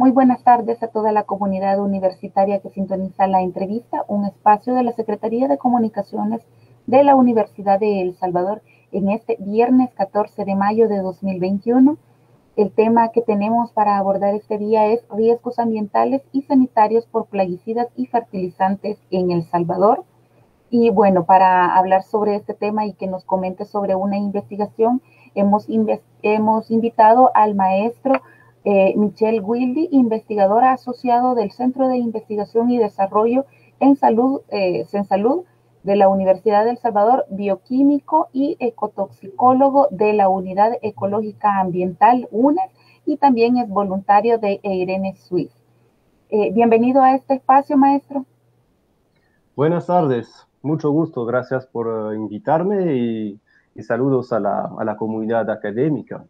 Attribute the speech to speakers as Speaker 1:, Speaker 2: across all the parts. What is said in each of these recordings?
Speaker 1: Muy buenas tardes a toda la comunidad universitaria que sintoniza la entrevista, un espacio de la Secretaría de Comunicaciones de la Universidad de El Salvador en este viernes 14 de mayo de 2021. El tema que tenemos para abordar este día es riesgos ambientales y sanitarios por plaguicidas y fertilizantes en El Salvador. Y bueno, para hablar sobre este tema y que nos comente sobre una investigación, hemos invitado al maestro Michel Wildy, investigador asociado del Centro de Investigación y Desarrollo en Salud, CENSalud, de la Universidad de El Salvador, bioquímico y ecotoxicólogo de la Unidad Ecológica Ambiental UNES, y también es voluntario de EIRENE Suisse. Bienvenido a este espacio, maestro.
Speaker 2: Buenas tardes, mucho gusto, gracias por invitarme y saludos a la comunidad académica.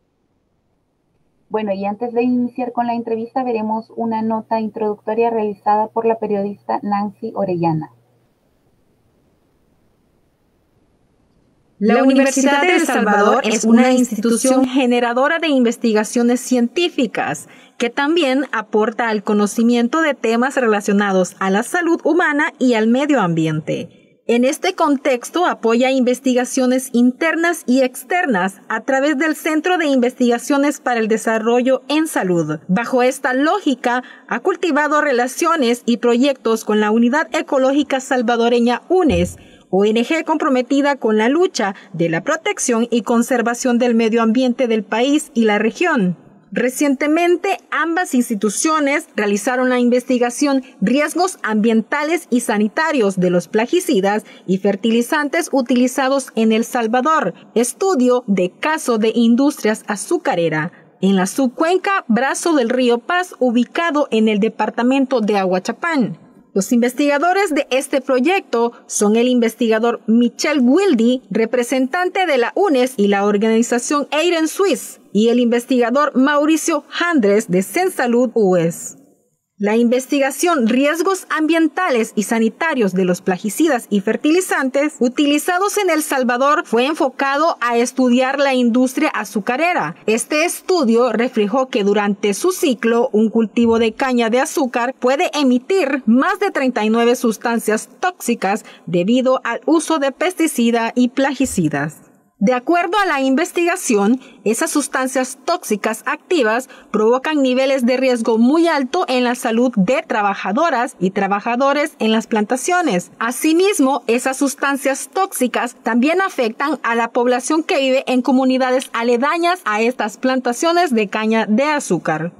Speaker 1: Bueno, y antes de iniciar con la entrevista, veremos una nota introductoria realizada por la periodista Nancy Orellana.
Speaker 3: La Universidad de El Salvador es una institución generadora de investigaciones científicas que también aporta al conocimiento de temas relacionados a la salud humana y al medio ambiente. En este contexto apoya investigaciones internas y externas a través del Centro de Investigaciones para el Desarrollo en Salud. Bajo esta lógica, ha cultivado relaciones y proyectos con la Unidad Ecológica Salvadoreña UNES, ONG comprometida con la lucha de la protección y conservación del medio ambiente del país y la región. Recientemente, ambas instituciones realizaron la investigación Riesgos ambientales y sanitarios de los plaguicidas y fertilizantes utilizados en El Salvador, estudio de caso de Industrias Azucarera, en la subcuenca Brazo del Río Paz, ubicado en el departamento de Ahuachapán. Los investigadores de este proyecto son el investigador Michel Wildy, representante de la UNES y la organización EIRENE Suisse, y el investigador Mauricio Handres de CENSalud US. La investigación Riesgos ambientales y sanitarios de los plaguicidas y fertilizantes utilizados en El Salvador fue enfocado a estudiar la industria azucarera. Este estudio reflejó que durante su ciclo, un cultivo de caña de azúcar puede emitir más de 39 sustancias tóxicas debido al uso de pesticidas y plaguicidas. De acuerdo a la investigación, esas sustancias tóxicas activas provocan niveles de riesgo muy alto en la salud de trabajadoras y trabajadores en las plantaciones. Asimismo, esas sustancias tóxicas también afectan a la población que vive en comunidades aledañas a estas plantaciones de caña de azúcar.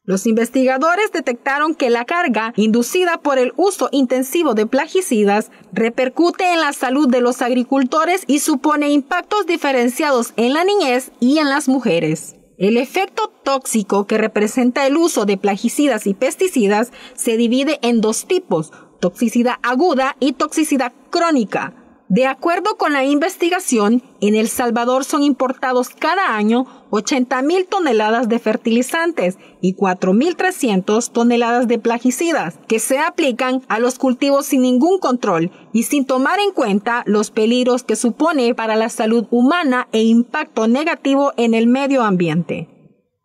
Speaker 3: Los investigadores detectaron que la carga inducida por el uso intensivo de plaguicidas repercute en la salud de los agricultores y supone impactos diferenciados en la niñez y en las mujeres. El efecto tóxico que representa el uso de plaguicidas y pesticidas se divide en dos tipos: toxicidad aguda y toxicidad crónica. De acuerdo con la investigación, en El Salvador son importados cada año 80,000 toneladas de fertilizantes y 4,300 toneladas de plaguicidas que se aplican a los cultivos sin ningún control y sin tomar en cuenta los peligros que supone para la salud humana e impacto negativo en el medio ambiente.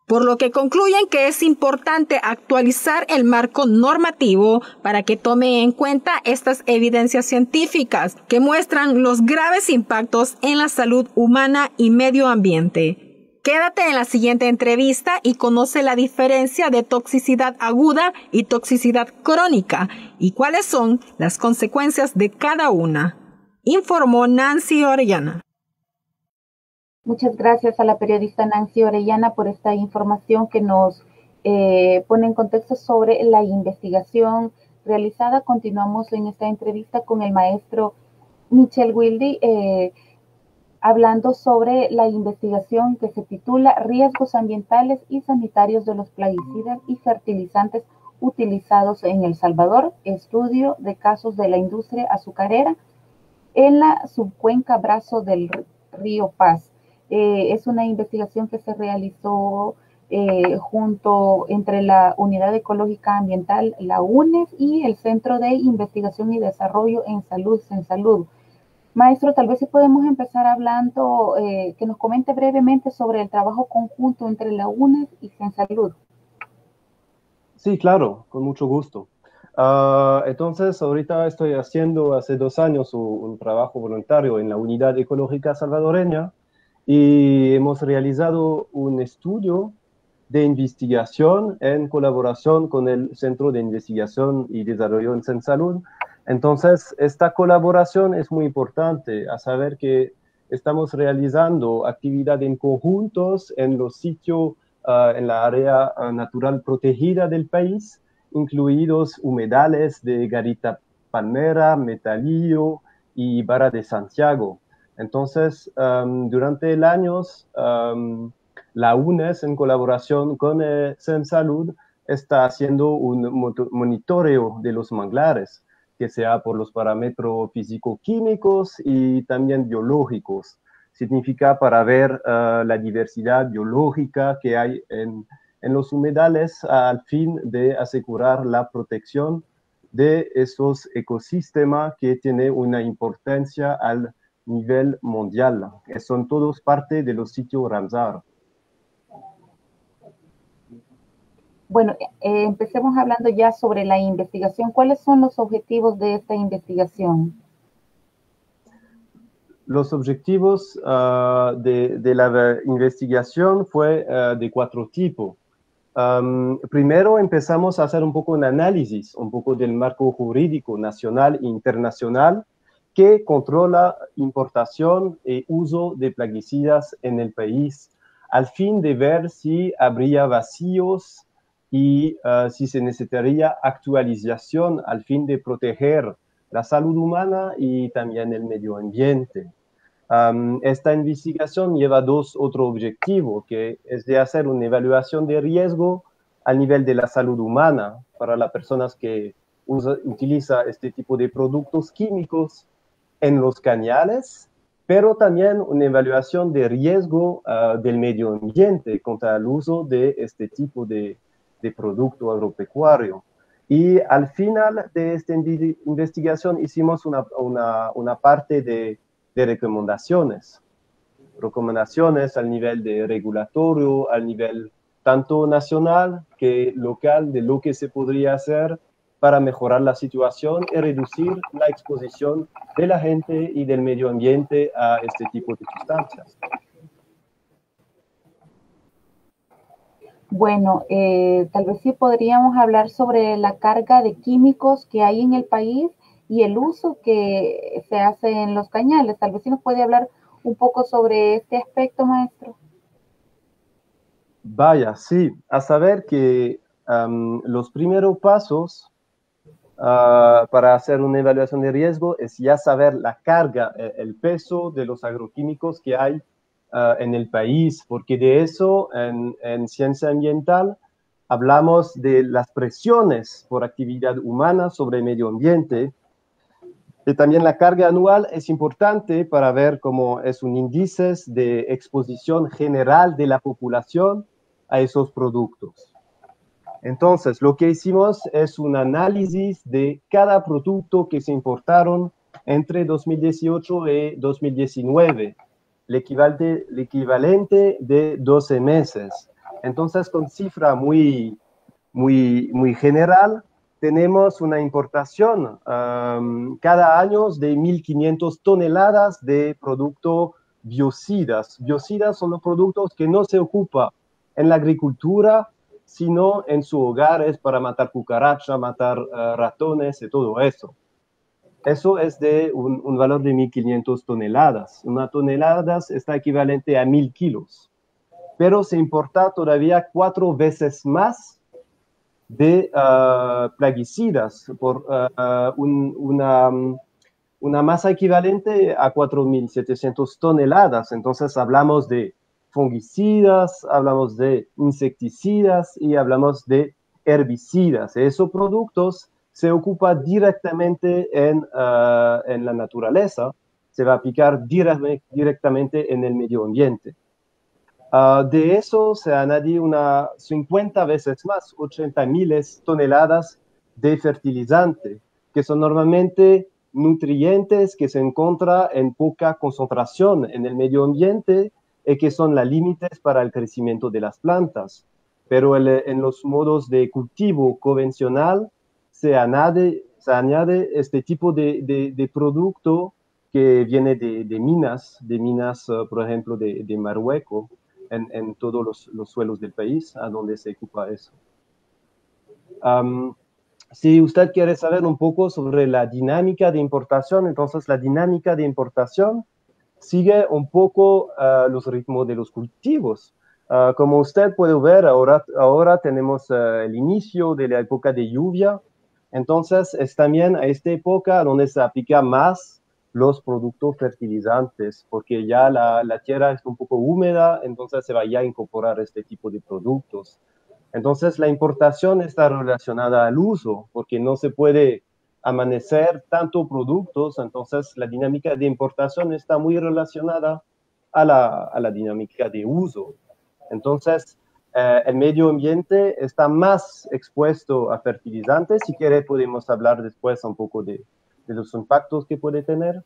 Speaker 3: Por lo que concluyen que es importante actualizar el marco normativo para que tome en cuenta estas evidencias científicas que muestran los graves impactos en la salud humana y medio ambiente. Quédate en la siguiente entrevista y conoce la diferencia de toxicidad aguda y toxicidad crónica y cuáles son las consecuencias de cada una. Informó Nancy Orellana.
Speaker 1: Muchas gracias a la periodista Nancy Orellana por esta información que nos pone en contexto sobre la investigación realizada. Continuamos en esta entrevista con el maestro Michel Wildy, hablando sobre la investigación que se titula Riesgos ambientales y sanitarios de los plaguicidas y fertilizantes utilizados en El Salvador, estudio de casos de la industria azucarera en la subcuenca Brazo del Río Paz. Es una investigación que se realizó entre la Unidad Ecológica Ambiental, la UNES, y el Centro de Investigación y Desarrollo en Salud, CENSalud. Maestro, tal vez si podemos empezar hablando, que nos comente brevemente sobre el trabajo conjunto entre la UNES y CENSalud.
Speaker 2: Sí, claro, con mucho gusto. Entonces, ahorita estoy haciendo hace 2 años un trabajo voluntario en la Unidad Ecológica Salvadoreña y hemos realizado un estudio de investigación en colaboración con el Centro de Investigación y Desarrollo en Salud. Entonces, esta colaboración es muy importante, a saber que estamos realizando actividad en conjuntos en los sitios, en la área natural protegida del país, incluidos humedales de Garita Palmera, Metalillo y Barra de Santiago. Entonces, durante el año, la UNES, en colaboración con Salud, está haciendo un monitoreo de los manglares, que sea por los parámetros físico-químicos y también biológicos. Significa para ver la diversidad biológica que hay en los humedales al fin de asegurar la protección de esos ecosistemas que tienen una importancia al nivel mundial. Son todos parte de los sitios Ramsar.
Speaker 1: Bueno, empecemos hablando ya sobre la investigación. ¿Cuáles son los objetivos de esta investigación?
Speaker 2: Los objetivos de la investigación fue de 4 tipos. Primero empezamos a hacer un poco un análisis, un poco del marco jurídico nacional e internacional que controla importación y uso de plaguicidas en el país, al fin de ver si habría vacíos y si se necesitaría actualización al fin de proteger la salud humana y también el medio ambiente. Esta investigación lleva 2 otros objetivos, que es de hacer una evaluación de riesgo al nivel de la salud humana para las personas que utilizan este tipo de productos químicos en los cañales, pero también una evaluación de riesgo del medio ambiente contra el uso de este tipo de producto agropecuario. Y al final de esta investigación hicimos una parte de recomendaciones al nivel de regulatorio, al nivel tanto nacional que local, de lo que se podría hacer para mejorar la situación y reducir la exposición de la gente y del medio ambiente a este tipo de sustancias.
Speaker 1: Bueno, tal vez sí podríamos hablar sobre la carga de químicos que hay en el país y el uso que se hace en los cañales. Tal vez sí nos puede hablar un poco sobre este aspecto, maestro.
Speaker 2: Vaya, sí, a saber que los primeros pasos para hacer una evaluación de riesgo es ya saber la carga, el peso de los agroquímicos que hay en el país, porque de eso en ciencia ambiental hablamos de las presiones por actividad humana sobre el medio ambiente. Y también la carga anual es importante para ver cómo es un índice de exposición general de la población a esos productos. Entonces, lo que hicimos es un análisis de cada producto que se importaron entre 2018 y 2019, el equivalente de 12 meses. Entonces, con cifra muy general, tenemos una importación cada año de 1.500 toneladas de productos biocidas. Biocidas son los productos que no se ocupan en la agricultura, sino en sus hogares para matar cucarachas, matar ratones y todo eso. Eso es de un valor de 1.500 toneladas. Una tonelada está equivalente a 1.000 kilos. Pero se importa todavía 4 veces más de plaguicidas por una masa equivalente a 4.700 toneladas. Entonces hablamos de fungicidas, hablamos de insecticidas y hablamos de herbicidas. Esos productos se ocupan directamente en la naturaleza, se va a aplicar directamente en el medio ambiente. De eso se añade 50 veces más, 80.000 toneladas de fertilizante, que son normalmente nutrientes que se encuentran en poca concentración en el medio ambiente y que son los límites para el crecimiento de las plantas. pero en los modos de cultivo convencional se añade este tipo de producto que viene de minas, por ejemplo, de Marruecos, en todos los suelos del país, a donde se ocupa eso. Si usted quiere saber un poco sobre la dinámica de importación, entonces la dinámica de importación sigue un poco los ritmos de los cultivos. Como usted puede ver, ahora tenemos el inicio de la época de lluvia, entonces es también a esta época donde se aplica más los productos fertilizantes, porque ya la tierra es un poco húmeda, entonces se va ya a incorporar este tipo de productos. Entonces la importación está relacionada al uso, porque no se puede amanecer tanto productos, entonces la dinámica de importación está muy relacionada a la dinámica de uso. Entonces, el medio ambiente está más expuesto a fertilizantes. Si quiere, podemos hablar después un poco de los impactos que puede tener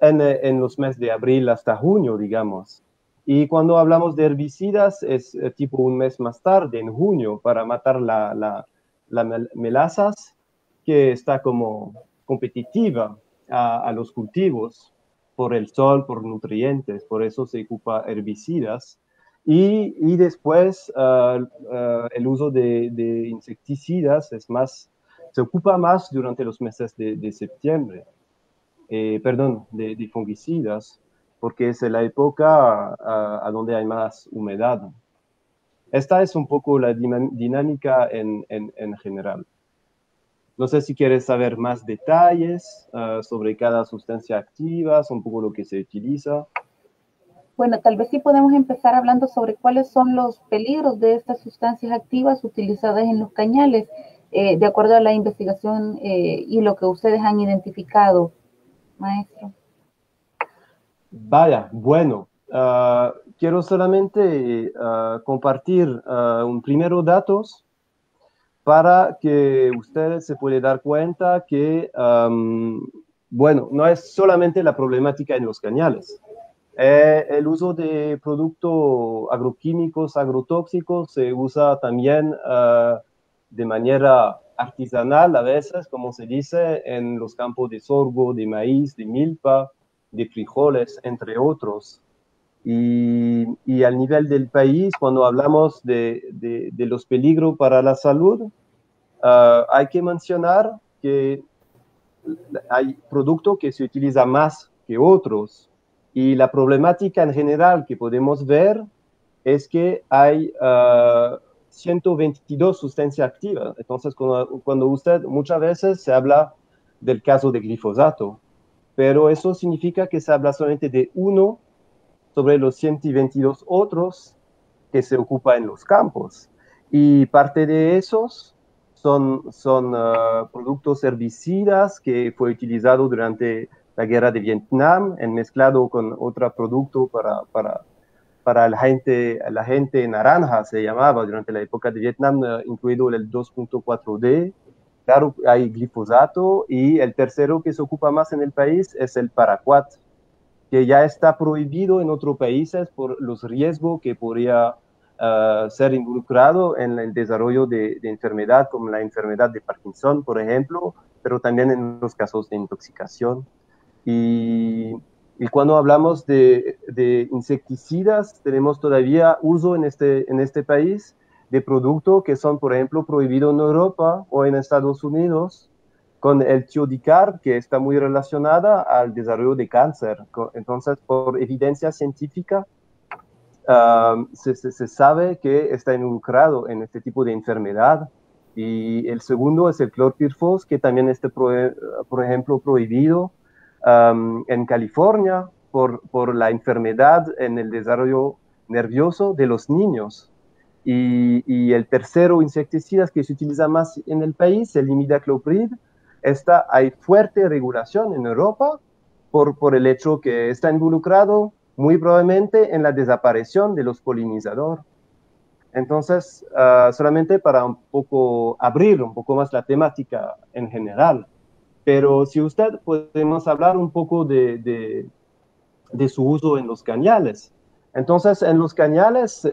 Speaker 2: en los meses de abril hasta junio, digamos. Y cuando hablamos de herbicidas, es tipo un mes más tarde, en junio, para matar la melazas, que está como competitiva a los cultivos por el sol, por nutrientes, por eso se ocupa herbicidas. Y después el uso de insecticidas se ocupa más durante los meses de septiembre, de fungicidas, porque es la época a donde hay más humedad. Esta es un poco la dinámica en general. No sé si quieres saber más detalles sobre cada sustancia activa, un poco lo que se utiliza.
Speaker 1: Bueno, tal vez sí podemos empezar hablando sobre cuáles son los peligros de estas sustancias activas utilizadas en los cañales, de acuerdo a la investigación y lo que ustedes han identificado, maestro.
Speaker 2: Vaya, bueno, quiero solamente compartir un primero datos para que ustedes se puedan dar cuenta que, bueno, no es solamente la problemática en los cañales. El uso de productos agroquímicos, agrotóxicos, se usa también de manera artesanal a veces, como se dice, en los campos de sorgo, de maíz, de milpa, de frijoles, entre otros. Y al nivel del país, cuando hablamos de los peligros para la salud, hay que mencionar que hay productos que se utilizan más que otros. Y la problemática en general que podemos ver es que hay 122 sustancias activas. Entonces, cuando usted muchas veces se habla del caso de glifosato, pero eso significa que se habla solamente de uno sobre los 122 otros que se ocupa en los campos. Y parte de esos son productos herbicidas que fue utilizado durante la guerra de Vietnam, mezclado con otro producto para la gente naranja, se llamaba durante la época de Vietnam, incluido el 2.4D. Claro, hay glifosato, y el tercero que se ocupa más en el país es el paraquat, que ya está prohibido en otros países por los riesgos que podría ser involucrado en el desarrollo de enfermedad, como la enfermedad de Parkinson, por ejemplo, pero también en los casos de intoxicación. Y cuando hablamos de insecticidas, tenemos todavía uso en este país de productos que son, por ejemplo, prohibidos en Europa o en Estados Unidos, con el tiodicar, que está muy relacionada al desarrollo de cáncer. Entonces, por evidencia científica, se sabe que está involucrado en este tipo de enfermedad. Y el segundo es el clorpirifos, que también está, por ejemplo, prohibido en California por la enfermedad en el desarrollo nervioso de los niños. Y el tercero insecticida que se utiliza más en el país, el imidacloprid, hay fuerte regulación en Europa por el hecho que está involucrado muy probablemente en la desaparición de los polinizadores. Entonces, solamente para un poco abrir un poco más la temática en general, pero si usted podemos hablar un poco de su uso en los cañales. Entonces, en los cañales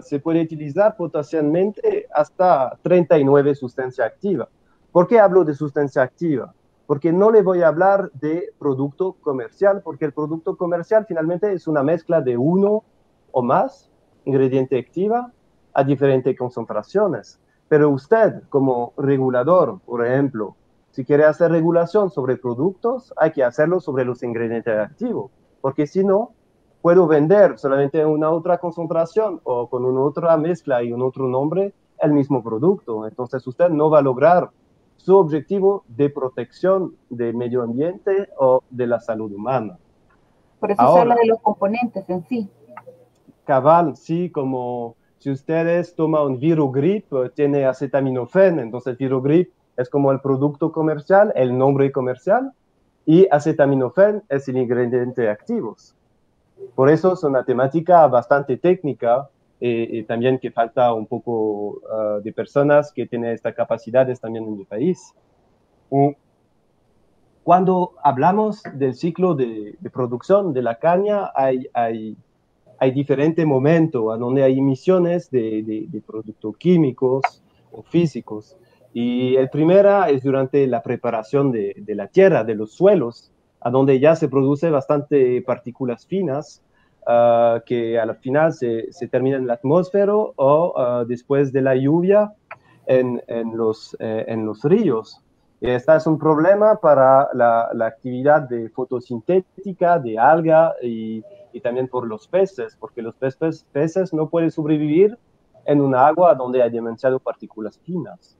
Speaker 2: se puede utilizar potencialmente hasta 39 sustancias activas. ¿Por qué hablo de sustancia activa? Porque no le voy a hablar de producto comercial, porque el producto comercial finalmente es una mezcla de uno o más ingrediente activa a diferentes concentraciones. Pero usted, como regulador, por ejemplo, si quiere hacer regulación sobre productos, hay que hacerlo sobre los ingredientes activos, porque si no, puedo vender solamente una otra concentración o con una otra mezcla y un otro nombre el mismo producto. Entonces usted no va a lograr su objetivo de protección del medio ambiente o de la salud humana.
Speaker 1: Por eso se habla de los componentes en sí.
Speaker 2: Cabal, sí, como si ustedes toman un Virogrip, tiene acetaminofén, entonces Virogrip es como el producto comercial, el nombre comercial, y acetaminofén es el ingrediente activo. Por eso es una temática bastante técnica y también que falta un poco de personas que tienen estas capacidades también en mi país. Cuando hablamos del ciclo de producción de la caña, hay diferentes momentos donde hay emisiones de productos químicos o físicos. Y el primero es durante la preparación de la tierra, de los suelos, a donde ya se produce bastante partículas finas que al final se terminan en la atmósfera o después de la lluvia en los ríos. Este es un problema para la actividad de fotosintética, de alga y también por los peces, porque los peces no pueden sobrevivir en un agua donde hay demasiadas partículas finas.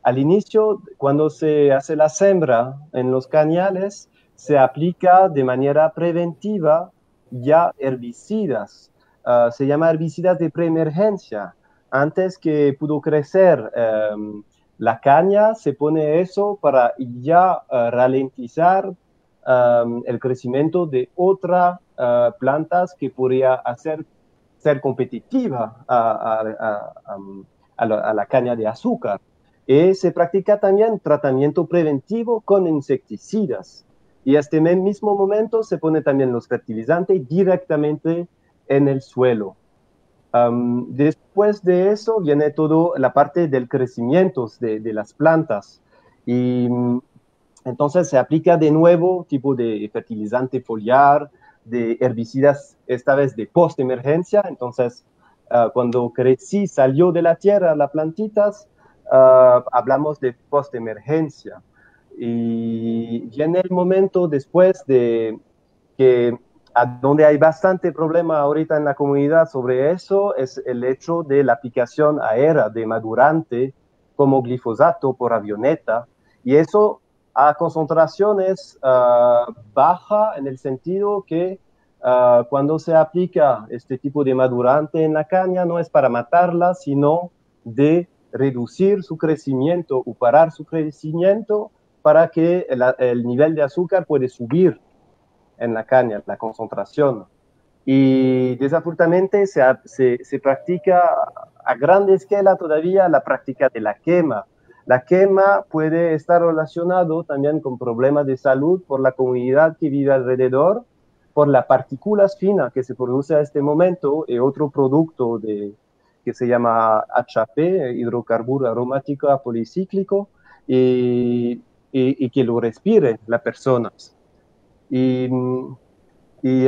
Speaker 2: Al inicio, cuando se hace la siembra en los cañales, se aplica de manera preventiva ya herbicidas. Se llama herbicidas de preemergencia. Antes que pudo crecer la caña, se pone eso para ya ralentizar el crecimiento de otras plantas que podría ser competitiva a la caña de azúcar. Y se practica también tratamiento preventivo con insecticidas. Y a este mismo momento se pone también los fertilizantes directamente en el suelo. Después de eso viene toda la parte del crecimiento de las plantas. Y entonces se aplica de nuevo tipo de fertilizante foliar, de herbicidas, esta vez de post-emergencia. Entonces, cuando crecí, salió de la tierra las plantitas, hablamos de post-emergencia. Y viene el momento después de que a donde hay bastante problema ahorita en la comunidad sobre eso es el hecho de la aplicación aérea de madurante como glifosato por avioneta, y eso a concentraciones bajas en el sentido que cuando se aplica este tipo de madurante en la caña no es para matarla, sino de reducir su crecimiento o parar su crecimiento para que el nivel de azúcar puede subir en la caña, la concentración. Y desafortunadamente se practica a gran escala todavía la práctica de la quema. La quema puede estar relacionado también con problemas de salud por la comunidad que vive alrededor, por las partículas finas que se produce a este momento y otro producto que se llama HAP, hidrocarburo aromático policíclico, y que lo respire las personas. Y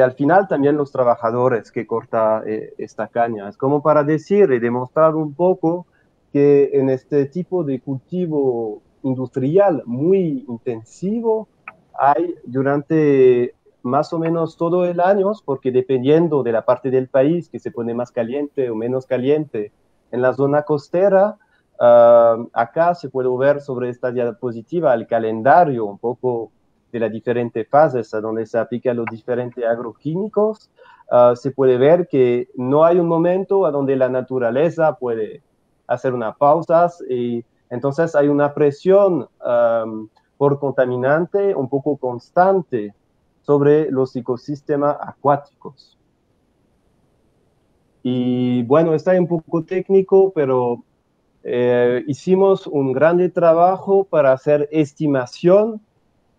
Speaker 2: al final también los trabajadores que cortan esta caña. Es como para decir y demostrar un poco que en este tipo de cultivo industrial muy intensivo hay durante más o menos todo el año, porque dependiendo de la parte del país que se pone más caliente o menos caliente, en la zona costera, acá se puede ver sobre esta diapositiva el calendario un poco de las diferentes fases a donde se aplican los diferentes agroquímicos. Se puede ver que no hay un momento a donde la naturaleza puede hacer una pausa y entonces hay una presión por contaminante un poco constante sobre los ecosistemas acuáticos. Y bueno, está un poco técnico, pero hicimos un grande trabajo para hacer estimación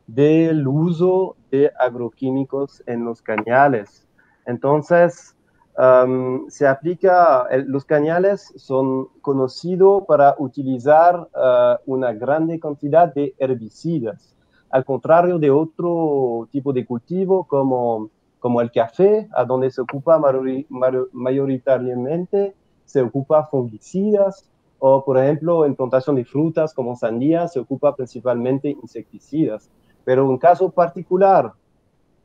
Speaker 2: del uso de agroquímicos en los cañales. Entonces, se aplica, los cañales son conocidos para utilizar una grande cantidad de herbicidas, al contrario de otro tipo de cultivo como el café, a donde se ocupa mayoritariamente, se ocupa fungicidas, o por ejemplo en plantación de frutas como sandía se ocupa principalmente insecticidas. Pero un caso particular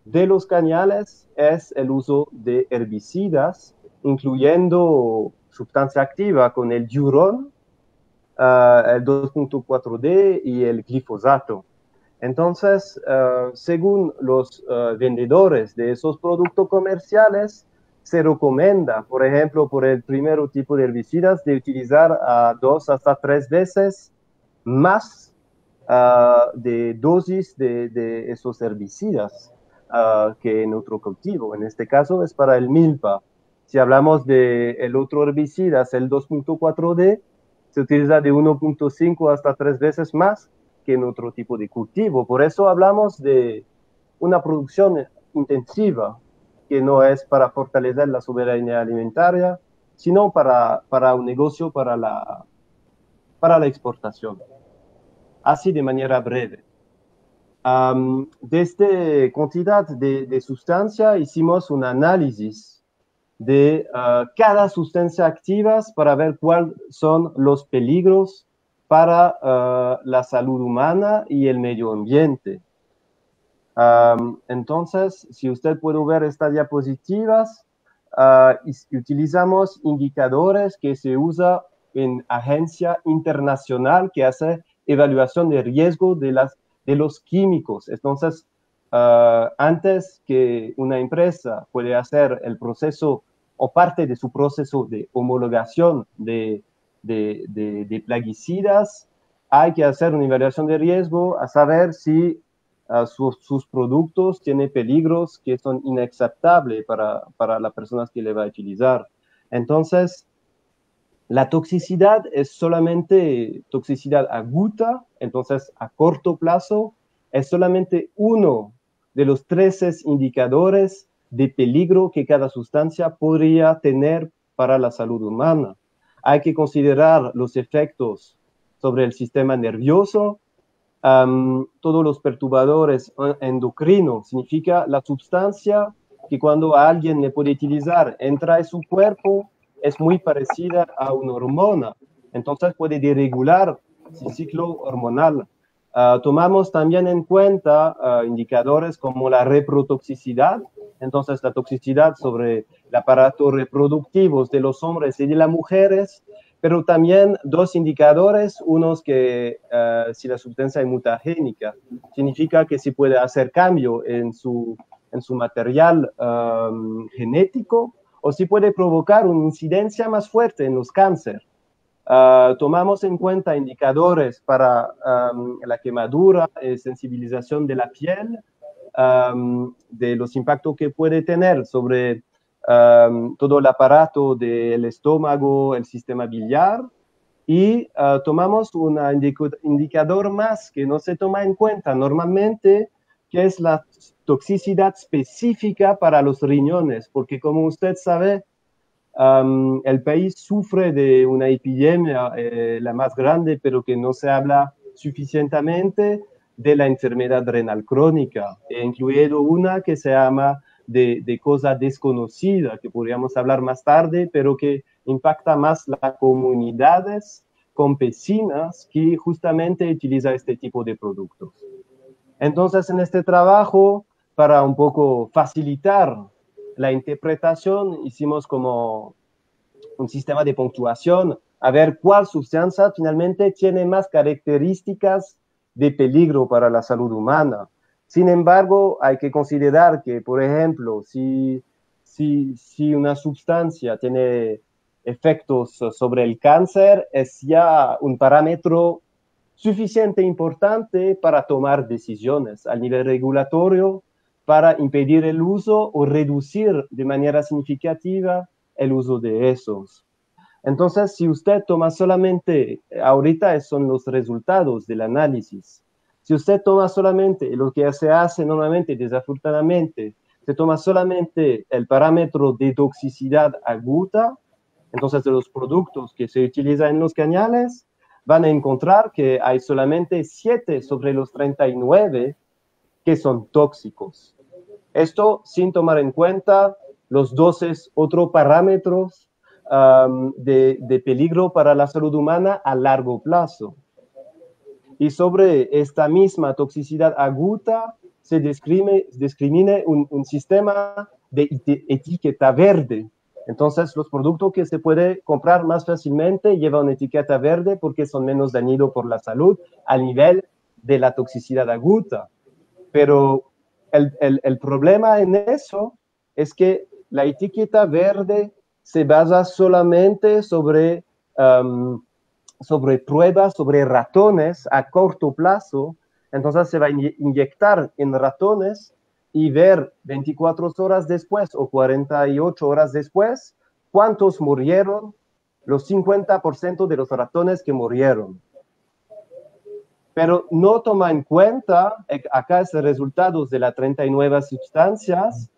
Speaker 2: de los cañales es el uso de herbicidas, incluyendo sustancia activa con el diurón, el 2.4-D y el glifosato. Entonces, según los vendedores de esos productos comerciales, se recomienda, por ejemplo, por el primer tipo de herbicidas, de utilizar 2 hasta 3 veces más de dosis de esos herbicidas que en otro cultivo. En este caso es para el milpa. Si hablamos del otro herbicida, el 2.4-D, se utiliza de 1.5 hasta 3 veces más que en otro tipo de cultivo. Por eso hablamos de una producción intensiva, que no es para fortalecer la soberanía alimentaria, sino para un negocio, para la exportación. Así de manera breve. De esta cantidad de sustancia hicimos un análisis de cada sustancia activa para ver cuáles son los peligros para la salud humana y el medio ambiente. Entonces, si usted puede ver estas diapositivas, utilizamos indicadores que se usan en agencia internacional que hace evaluación de riesgo de los químicos. Entonces, antes que una empresa puede hacer el proceso o parte de su proceso de homologación de plaguicidas, hay que hacer una evaluación de riesgo a saber si sus productos tienen peligros que son inaceptables para las personas que le va a utilizar. Entonces, la toxicidad es solamente toxicidad aguda, entonces a corto plazo es solamente uno de los 13 indicadores de peligro que cada sustancia podría tener para la salud humana. Hay que considerar los efectos sobre el sistema nervioso, todos los perturbadores endocrinos, significa la sustancia que cuando alguien le puede utilizar entra en su cuerpo, es muy parecida a una hormona, entonces puede desregular el ciclo hormonal. Tomamos también en cuenta indicadores como la reprotoxicidad, entonces la toxicidad sobre el aparato reproductivo de los hombres y de las mujeres, pero también dos indicadores, unos que si la sustancia es mutagénica, significa que se puede hacer cambio en su material genético, o si puede provocar una incidencia más fuerte en los cánceres. Tomamos en cuenta indicadores para la quemadura, sensibilización de la piel, de los impactos que puede tener sobre todo el aparato del estómago, el sistema biliar, y tomamos un indicador más que no se toma en cuenta normalmente, que es la toxicidad específica para los riñones, porque como usted sabe, el país sufre de una epidemia, la más grande, pero que no se habla suficientemente de la enfermedad renal crónica, incluido una que se llama de cosa desconocida, que podríamos hablar más tarde, pero que impacta más las comunidades campesinas que justamente utilizan este tipo de productos. Entonces, en este trabajo, para un poco facilitar la interpretación, hicimos como un sistema de puntuación, a ver cuál sustancia finalmente tiene más características de peligro para la salud humana. Sin embargo, hay que considerar que, por ejemplo, si una sustancia tiene efectos sobre el cáncer, es ya un parámetro suficiente importante para tomar decisiones a nivel regulatorio para impedir el uso o reducir de manera significativa el uso de esos. Entonces, si usted toma solamente, ahorita son los resultados del análisis, si usted toma solamente lo que se hace normalmente, desafortunadamente, se toma solamente el parámetro de toxicidad aguda, entonces de los productos que se utilizan en los cañales, van a encontrar que hay solamente 7 sobre los 39 que son tóxicos. Esto sin tomar en cuenta los 12 otros parámetros de peligro para la salud humana a largo plazo. Y sobre esta misma toxicidad aguda se discrimina un sistema de etiqueta verde. Entonces, los productos que se puede comprar más fácilmente llevan una etiqueta verde porque son menos dañinos por la salud a nivel de la toxicidad aguda. Pero el problema en eso es que la etiqueta verde se basa solamente sobre pruebas sobre ratones a corto plazo. Entonces se va a inyectar en ratones y ver 24 horas después o 48 horas después cuántos murieron, los 50% de los ratones que murieron. Pero no toma en cuenta, acá es el resultado de las 39 sustancias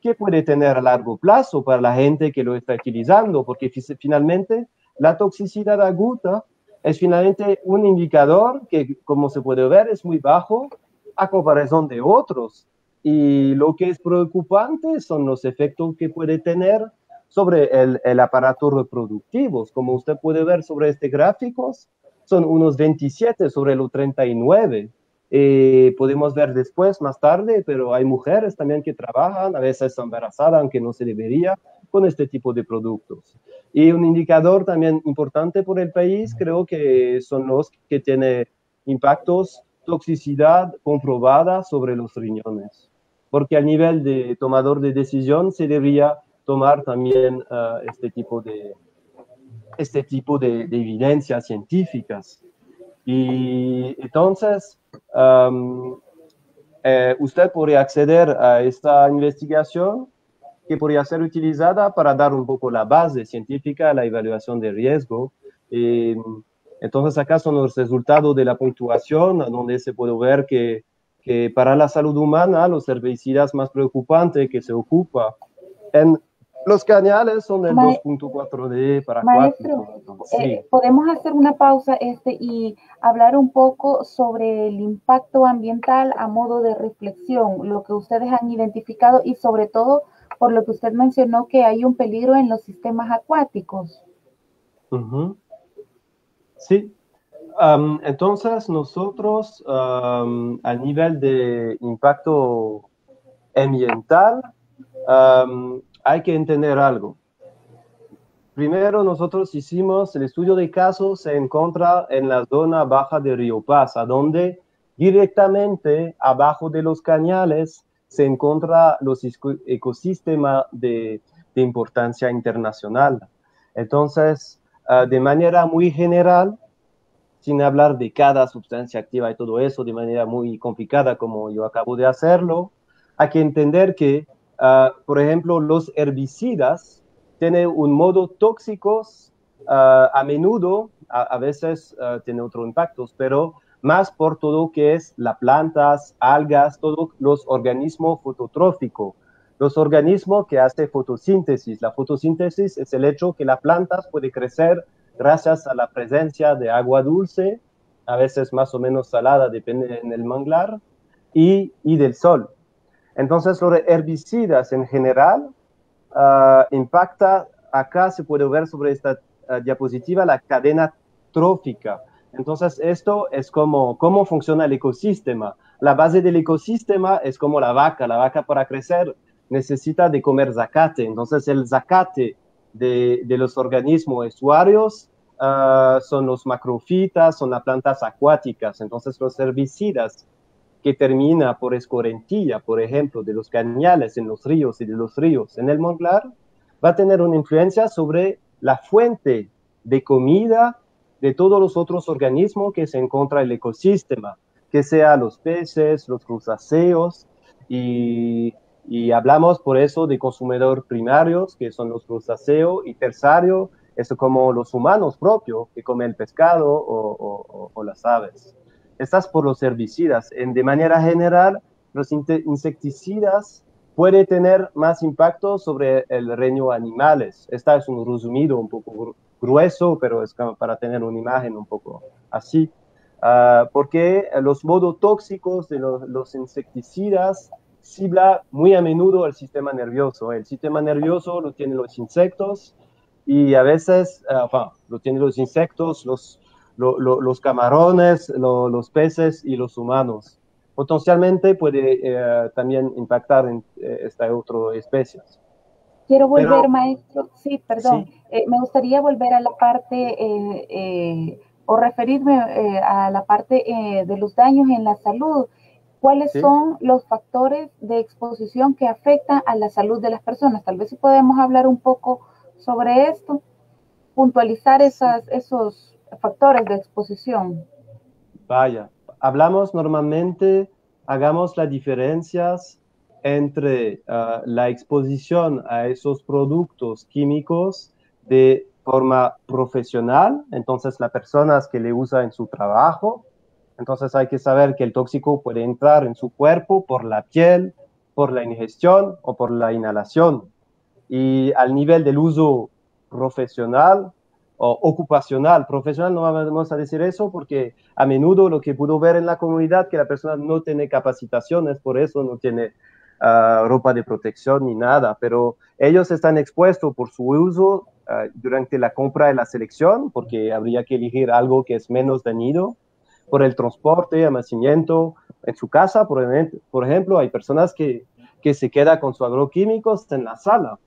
Speaker 2: que puede tener a largo plazo para la gente que lo está utilizando, porque finalmente la toxicidad aguda es finalmente un indicador que, como se puede ver, es muy bajo a comparación de otros. Y lo que es preocupante son los efectos que puede tener sobre el aparato reproductivo. Como usted puede ver sobre este gráfico, son unos 27 sobre los 39. Podemos ver después, más tarde, pero hay mujeres también que trabajan, a veces embarazadas, aunque no se debería, con este tipo de productos. Y un indicador también importante por el país, creo que son los que tienen impactos, toxicidad comprobada sobre los riñones. Porque a nivel de tomador de decisión se debería tomar también este tipo de evidencias científicas. Y entonces, usted podría acceder a esta investigación que podría ser utilizada para dar un poco la base científica a la evaluación de riesgo. Entonces, acá son los resultados de la puntuación, donde se puede ver que para la salud humana, los herbicidas más preocupantes que se ocupa en los cañales son el 2.4D para
Speaker 1: Maestro,
Speaker 2: sí.
Speaker 1: podemos hacer una pausa y hablar un poco sobre el impacto ambiental a modo de reflexión, lo que ustedes han identificado y sobre todo por lo que usted mencionó que hay un peligro en los sistemas acuáticos.
Speaker 2: Sí. Entonces nosotros a nivel de impacto ambiental hay que entender algo. Primero, nosotros hicimos el estudio de casos, se encuentra en la zona baja de Río Paz, donde directamente abajo de los cañales se encuentra los ecosistemas de importancia internacional. Entonces, de manera muy general, sin hablar de cada sustancia activa y todo eso de manera muy complicada como yo acabo de hacerlo, hay que entender que, por ejemplo, los herbicidas tienen un modo tóxicos a menudo, a veces tienen otros impactos, pero más por todo que es las plantas, algas, todos los organismos fototróficos, los organismos que hacen fotosíntesis. La fotosíntesis es el hecho que las plantas pueden crecer gracias a la presencia de agua dulce, a veces más o menos salada, depende en el manglar, y del sol. Entonces, los herbicidas en general impacta, acá se puede ver sobre esta diapositiva, la cadena trófica. Entonces, esto es como cómo funciona el ecosistema. La base del ecosistema es como la vaca. La vaca para crecer necesita de comer zacate. Entonces, el zacate de los organismos estuarios son los macrofitas, son las plantas acuáticas. Entonces, los herbicidas que termina por escorrentía, por ejemplo, de los cañales en los ríos y de los ríos en el manglar, va a tener una influencia sobre la fuente de comida de todos los otros organismos que se encuentra en el ecosistema, que sea los peces, los crustáceos, y hablamos por eso de consumidores primarios, que son los crustáceos, y terciarios, eso como los humanos propios, que comen el pescado o las aves. Estas por los herbicidas. De manera general, los insecticidas puede tener más impacto sobre el reino animales. Esta es un resumido un poco grueso, pero es para tener una imagen un poco así. Porque los modos tóxicos de los insecticidas cibla muy a menudo el sistema nervioso. El sistema nervioso lo tienen los insectos y a veces, lo tienen los insectos, los camarones, los peces y los humanos. Potencialmente puede también impactar en estas otras especies.
Speaker 1: Quiero volver, maestro, sí, perdón,
Speaker 2: sí.
Speaker 1: Me gustaría volver a la parte o referirme a la parte de los daños en la salud. ¿Cuáles son los factores de exposición que afectan a la salud de las personas? Tal vez si podemos hablar un poco sobre esto, puntualizar esos factores de exposición.
Speaker 2: Vaya, hablamos normalmente, hagamos las diferencias entre la exposición a esos productos químicos de forma profesional, entonces las personas que le usan en su trabajo, entonces hay que saber que el tóxico puede entrar en su cuerpo por la piel, por la ingestión o por la inhalación. Y al nivel del uso profesional o ocupacional, profesional no vamos a decir eso porque a menudo lo que pudo ver en la comunidad que la persona no tiene capacitaciones, por eso no tiene ropa de protección ni nada, pero ellos están expuestos por su uso durante la compra y la selección, porque habría que elegir algo que es menos dañino, por el transporte, almacenamiento, en su casa, por ejemplo, hay personas que se quedan con sus agroquímicos en la sala.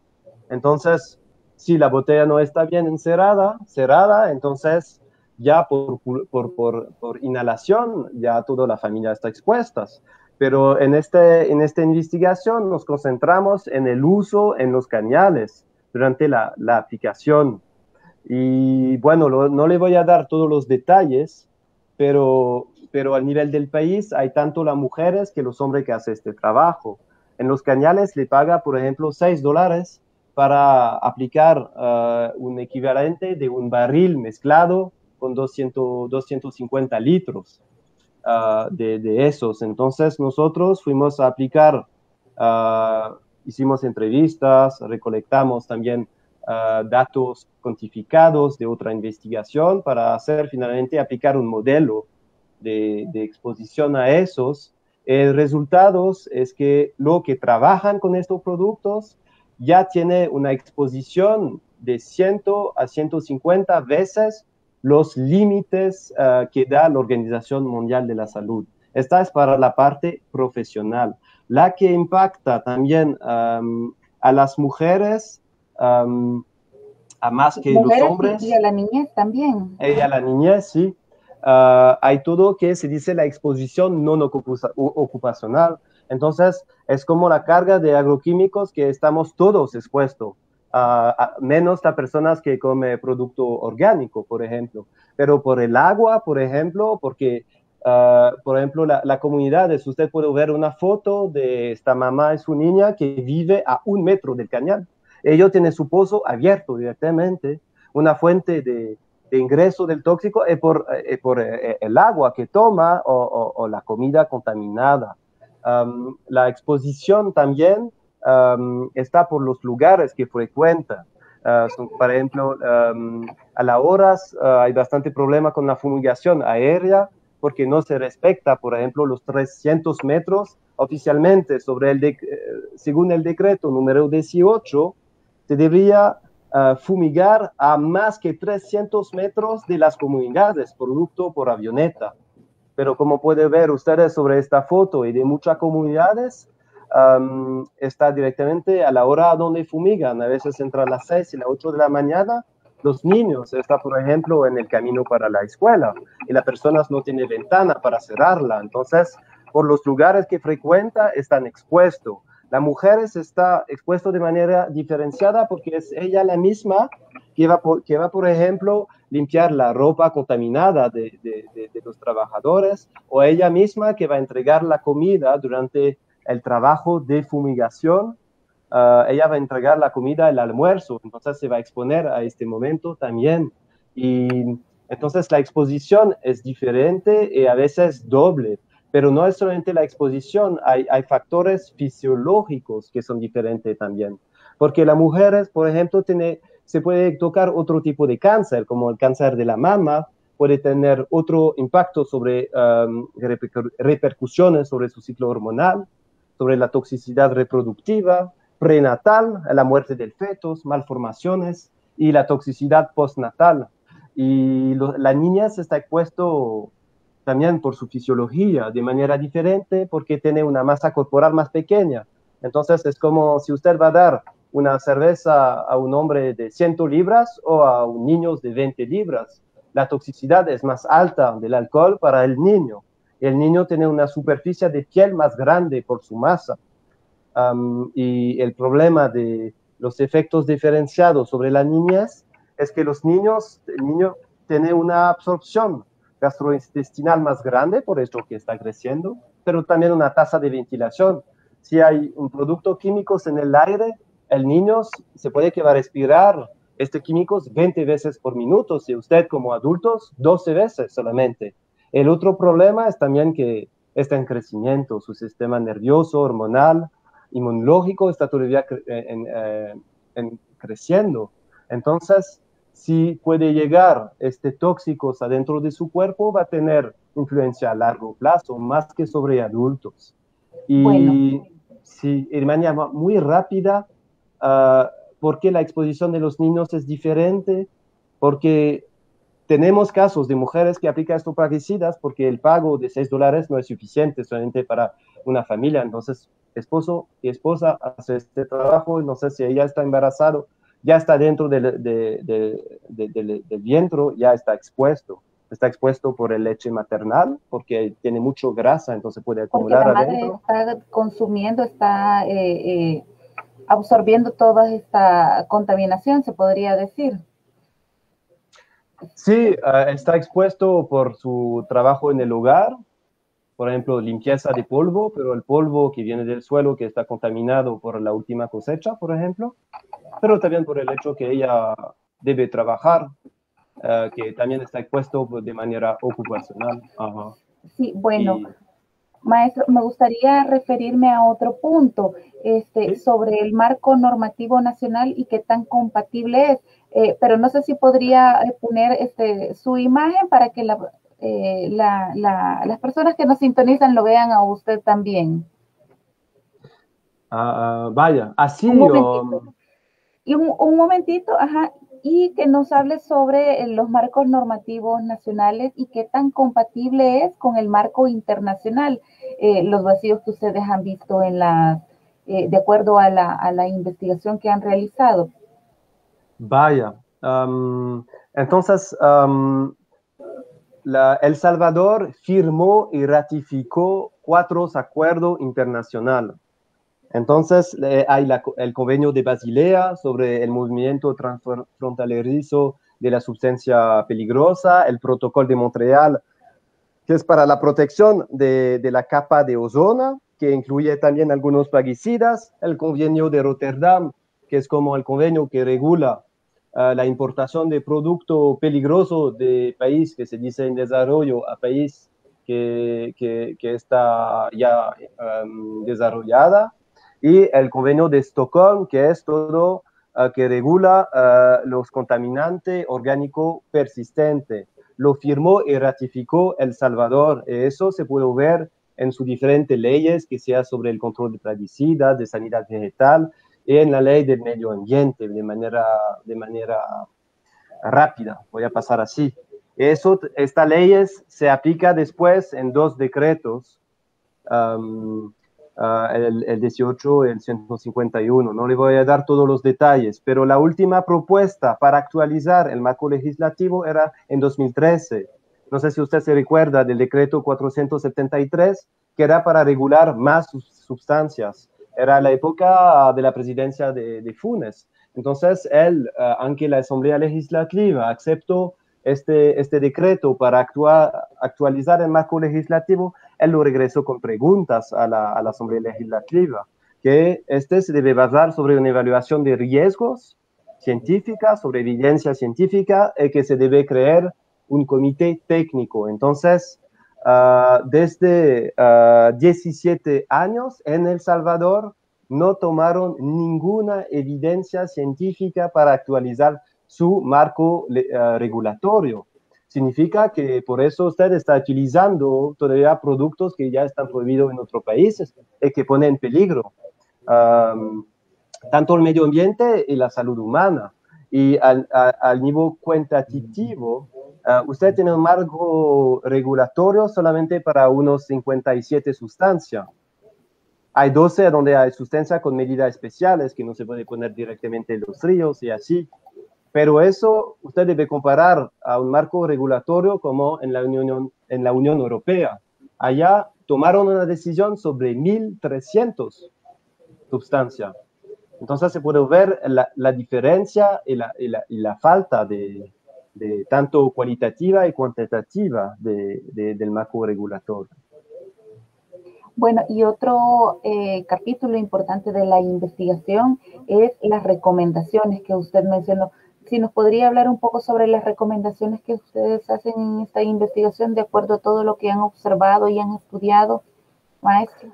Speaker 2: Entonces, si la botella no está bien cerrada, entonces ya por inhalación, ya toda la familia está expuesta. Pero en esta investigación nos concentramos en el uso en los cañales durante la aplicación. Y bueno, no le voy a dar todos los detalles, pero a nivel del país hay tanto las mujeres que los hombres que hacen este trabajo. En los cañales le paga, por ejemplo, $6 para aplicar un equivalente de un barril mezclado con 250 litros de esos. Entonces nosotros fuimos a aplicar, hicimos entrevistas, recolectamos también datos cuantificados de otra investigación para hacer finalmente aplicar un modelo de exposición a esos. El resultado es que los que trabajan con estos productos ya tiene una exposición de 100 a 150 veces los límites que da la Organización Mundial de la Salud. Esta es para la parte profesional. La que impacta también a las mujeres, a más que
Speaker 1: mujeres
Speaker 2: los hombres.
Speaker 1: Y a la niñez también.
Speaker 2: Y a la niñez, sí. Hay todo que se dice la exposición no ocupacional. Entonces, es como la carga de agroquímicos que estamos todos expuestos, menos las personas que comen producto orgánico, por ejemplo. Pero por el agua, por ejemplo, porque, por ejemplo, la comunidad, usted puede ver una foto de esta mamá y su niña que vive a 1 metro del cañal. Ellos tienen su pozo abierto directamente, una fuente de ingreso del tóxico es por el agua que toma o la comida contaminada. La exposición también está por los lugares que frecuenta. Por ejemplo, a las horas hay bastante problema con la fumigación aérea porque no se respecta, por ejemplo, los 300 metros oficialmente. Según el decreto número 18, se debería fumigar a más que 300 metros de las comunidades, producto por avioneta. Pero como pueden ver ustedes sobre esta foto y de muchas comunidades, está directamente a la hora donde fumigan. A veces entre las 6 y las 8 de la mañana, los niños están, por ejemplo, en el camino para la escuela y las personas no tienen ventana para cerrarla. Entonces, por los lugares que frecuenta, están expuestos. La mujer está expuesta de manera diferenciada porque es ella la misma que va, por ejemplo, limpiar la ropa contaminada de los trabajadores, o ella misma que va a entregar la comida durante el trabajo de fumigación. Ella va a entregar la comida, el almuerzo, entonces se va a exponer a este momento también. Y entonces la exposición es diferente y a veces doble. Pero no es solamente la exposición, hay factores fisiológicos que son diferentes también. Porque las mujeres, por ejemplo, se puede tocar otro tipo de cáncer, como el cáncer de la mama, puede tener otro impacto sobre repercusiones sobre su ciclo hormonal, sobre la toxicidad reproductiva, prenatal, la muerte del feto, malformaciones y la toxicidad postnatal. Y la niña se está expuesto también por su fisiología de manera diferente porque tiene una masa corporal más pequeña. Entonces es como si usted va a dar una cerveza a un hombre de 100 libras o a un niño de 20 libras. La toxicidad es más alta del alcohol para el niño. El niño tiene una superficie de piel más grande por su masa. Y el problema de los efectos diferenciados sobre la niñez es que el niño tiene una absorción gastrointestinal más grande, por eso que está creciendo, pero también una tasa de ventilación. Si hay un producto químicos en el aire, el niño se puede que va a respirar estos químicos 20 veces por minuto, si usted como adultos 12 veces solamente. El otro problema es también que está en crecimiento, su sistema nervioso, hormonal, inmunológico está todavía creciendo. Entonces, si puede llegar tóxicos adentro de su cuerpo, va a tener influencia a largo plazo, más que sobre adultos. Y
Speaker 1: bueno,
Speaker 2: sí, de manera muy rápida, ¿por qué la exposición de los niños es diferente? Porque tenemos casos de mujeres que aplican estos plaguicidas porque el pago de $6 no es suficiente solamente para una familia. Entonces, esposo y esposa hacen este trabajo, no sé si ella está embarazada, ya está dentro del vientre, ya está expuesto por el leche maternal, porque tiene mucho grasa, entonces puede
Speaker 1: porque
Speaker 2: acumular
Speaker 1: la madre
Speaker 2: adentro.
Speaker 1: está consumiendo, está absorbiendo toda esta contaminación, se podría decir.
Speaker 2: Sí, está expuesto por su trabajo en el hogar, por ejemplo, limpieza de polvo, pero el polvo que viene del suelo que está contaminado por la última cosecha, por ejemplo, pero también por el hecho que ella debe trabajar, que también está expuesto de manera ocupacional. Ajá.
Speaker 1: Sí, bueno, maestro, me gustaría referirme a otro punto,
Speaker 2: ¿Sí?
Speaker 1: sobre el marco normativo nacional y qué tan compatible es, pero no sé si podría poner su imagen para que las personas que nos sintonizan lo vean a usted también.
Speaker 2: Vaya, así.
Speaker 1: Un momentito. Y un momentito, ajá, y que nos hable sobre los marcos normativos nacionales y qué tan compatible es con el marco internacional, los vacíos que ustedes han visto de acuerdo a la investigación que han realizado.
Speaker 2: Vaya. Entonces, El Salvador firmó y ratificó 4 acuerdos internacionales. Entonces, hay el convenio de Basilea sobre el movimiento transfronterizo de la sustancia peligrosa, el protocolo de Montreal, que es para la protección de la capa de ozono, que incluye también algunos plaguicidas, el convenio de Rotterdam, que es como el convenio que regula la importación de producto peligroso de país que se dice en desarrollo a país que está ya desarrollada, y el convenio de Estocolmo, que es todo que regula los contaminantes orgánicos persistentes. Lo firmó y ratificó El Salvador. Eso se puede ver en sus diferentes leyes, que sea sobre el control de plaguicidas, de sanidad vegetal, y en la ley del medio ambiente, de manera rápida. Voy a pasar así. Esta ley se aplica después en 2 decretos, el 18 y el 151. No le voy a dar todos los detalles, pero la última propuesta para actualizar el marco legislativo era en 2013. No sé si usted se recuerda del decreto 473, que era para regular más sustancias. Era la época de la presidencia de Funes. Entonces, él, aunque la Asamblea Legislativa aceptó este decreto para actualizar el marco legislativo, él lo regresó con preguntas a la Asamblea Legislativa, que se debe basar sobre una evaluación de riesgos científica, sobre evidencia científica, y que se debe crear un comité técnico. Entonces, desde 17 años en El Salvador no tomaron ninguna evidencia científica para actualizar su marco regulatorio. Significa que por eso usted está utilizando todavía productos que ya están prohibidos en otros países y que ponen en peligro tanto el medio ambiente y la salud humana. Y al nivel cuantitativo, usted tiene un marco regulatorio solamente para unos 57 sustancias. Hay 12 donde hay sustancias con medidas especiales que no se puede poner directamente en los ríos y así. Pero eso usted debe comparar a un marco regulatorio como en la Unión Europea. Allá tomaron una decisión sobre 1.300 sustancias. Entonces se puede ver la diferencia y la falta de tanto cualitativa y cuantitativa del marco regulatorio.
Speaker 1: Bueno, y otro capítulo importante de la investigación es las recomendaciones que usted mencionó. Si nos podría hablar un poco sobre las recomendaciones que ustedes hacen en esta investigación de acuerdo a todo lo que han observado y han estudiado, maestro.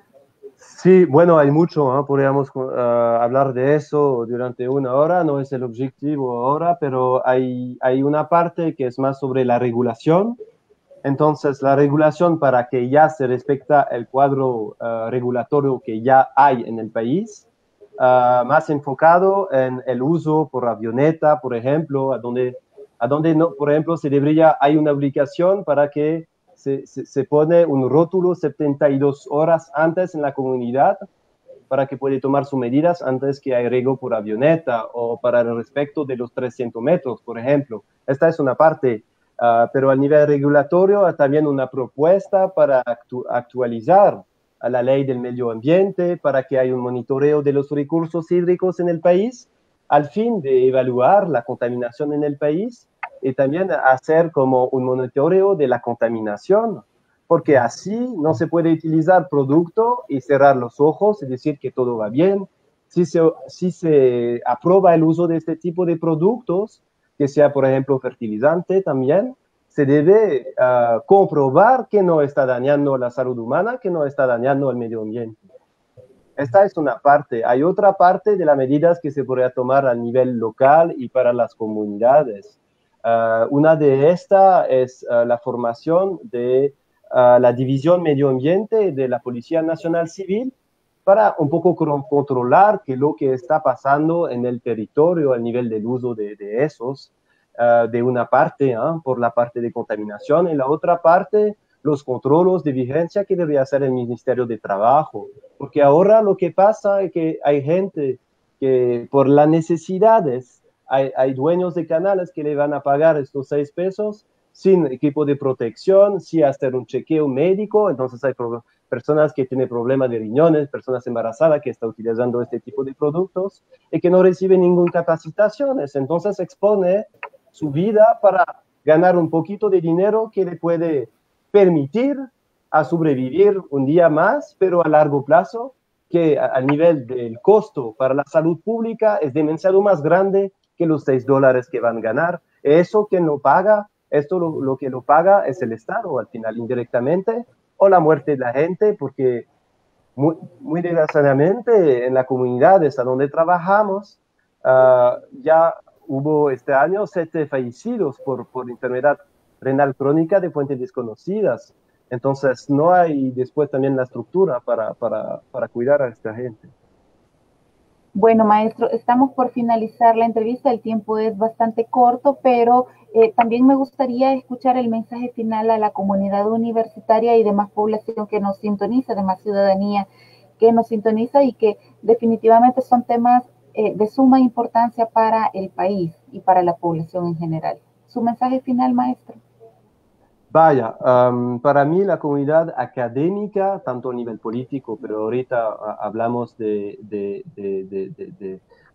Speaker 2: Sí, bueno, hay mucho, ¿no? Podríamos hablar de eso durante una hora, no es el objetivo ahora, pero hay una parte que es más sobre la regulación. Entonces, la regulación para que ya se respecta el cuadro regulatorio que ya hay en el país, más enfocado en el uso por avioneta, por ejemplo, a donde no, por ejemplo, hay una obligación para que se pone un rótulo 72 horas antes en la comunidad para que pueda tomar sus medidas antes que hay riesgo por avioneta o para el respecto de los 300 metros, por ejemplo. Esta es una parte, pero a nivel regulatorio hay también una propuesta para actualizar a la ley del medio ambiente para que haya un monitoreo de los recursos hídricos en el país al fin de evaluar la contaminación en el país y también hacer como un monitoreo de la contaminación, porque así no se puede utilizar producto y cerrar los ojos y decir que todo va bien. Si se aprueba el uso de este tipo de productos, que sea, por ejemplo, fertilizante también, se debe comprobar que no está dañando la salud humana, que no está dañando el medio ambiente. Esta es una parte. Hay otra parte de las medidas que se podría tomar a nivel local y para las comunidades. Una de estas es la formación de la División Medio Ambiente de la Policía Nacional Civil para un poco controlar lo que está pasando en el territorio al nivel del uso de esos, de una parte, por la parte de contaminación, y la otra parte, los controles de vigencia que debería hacer el Ministerio de Trabajo. Porque ahora lo que pasa es que hay gente que por las necesidades, hay dueños de canales que le van a pagar estos 6 pesos sin equipo de protección, sin hacer un chequeo médico. Entonces hay personas que tienen problemas de riñones, personas embarazadas que están utilizando este tipo de productos y que no reciben ninguna capacitación. Entonces expone su vida para ganar un poquito de dinero que le puede permitir a sobrevivir un día más, pero a largo plazo, que al nivel del costo para la salud pública es demasiado más grande que los $6 que van a ganar. Eso que no paga, esto lo que lo paga es el Estado al final indirectamente, o la muerte de la gente, porque muy desgraciadamente en la comunidad a donde trabajamos, ya hubo este año 7 fallecidos por enfermedad renal crónica de fuentes desconocidas. Entonces, no hay después también la estructura para cuidar a esta gente.
Speaker 1: Bueno, maestro, estamos por finalizar la entrevista. El tiempo es bastante corto, pero también me gustaría escuchar el mensaje final a la comunidad universitaria y demás población que nos sintoniza, demás ciudadanía que nos sintoniza y que definitivamente son temas de suma importancia para el país y para la población en general. ¿Su mensaje final, maestro?
Speaker 2: Vaya, para mí la comunidad académica, tanto a nivel político, pero ahorita hablamos de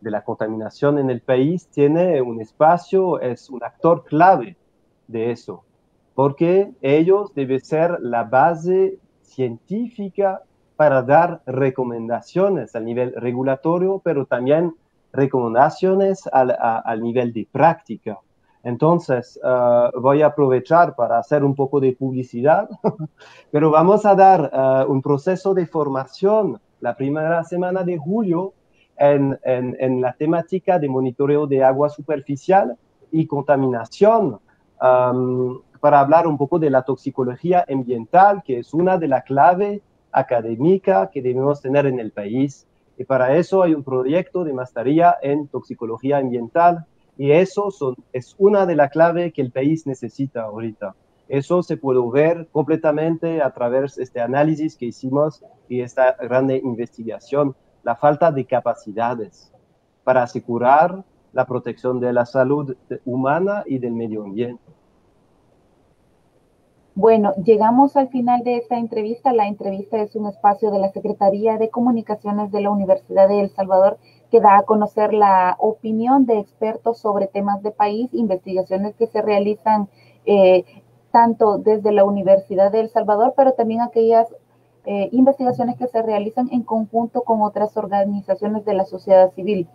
Speaker 2: la contaminación en el país, tiene un espacio, es un actor clave de eso, porque ellos deben ser la base científica para dar recomendaciones al nivel regulatorio, pero también recomendaciones al nivel de práctica. Entonces, voy a aprovechar para hacer un poco de publicidad, pero vamos a dar un proceso de formación la primera semana de julio en la temática de monitoreo de agua superficial y contaminación, para hablar un poco de la toxicología ambiental, que es una de las claves académicas que debemos tener en el país. Y para eso hay un proyecto de maestría en toxicología ambiental, y eso es una de las claves que el país necesita ahorita. Eso se puede ver completamente a través de este análisis que hicimos y esta grande investigación, la falta de capacidades para asegurar la protección de la salud humana y del medio ambiente.
Speaker 1: Bueno, llegamos al final de esta entrevista. La entrevista es un espacio de la Secretaría de Comunicaciones de la Universidad de El Salvador que da a conocer la opinión de expertos sobre temas de país, investigaciones que se realizan tanto desde la Universidad de El Salvador, pero también aquellas investigaciones que se realizan en conjunto con otras organizaciones de la sociedad civil.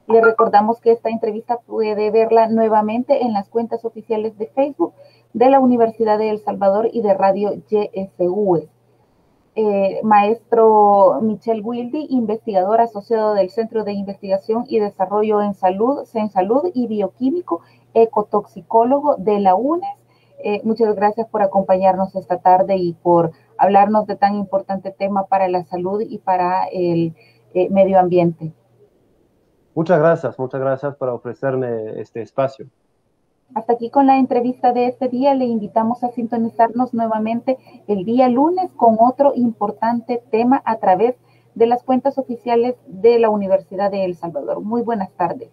Speaker 1: Le recordamos que esta entrevista puede verla nuevamente en las cuentas oficiales de Facebook de la Universidad de El Salvador y de Radio YSU. Maestro Michel Wildy, investigador asociado del Centro de Investigación y Desarrollo en Salud, CENSalud, y bioquímico, ecotoxicólogo de la UNES. Muchas gracias por acompañarnos esta tarde y por hablarnos de tan importante tema para la salud y para el medio ambiente.
Speaker 2: Muchas gracias por ofrecerme este espacio.
Speaker 1: Hasta aquí con la entrevista de este día. Le invitamos a sintonizarnos nuevamente el día lunes con otro importante tema a través de las cuentas oficiales de la Universidad de El Salvador. Muy buenas tardes.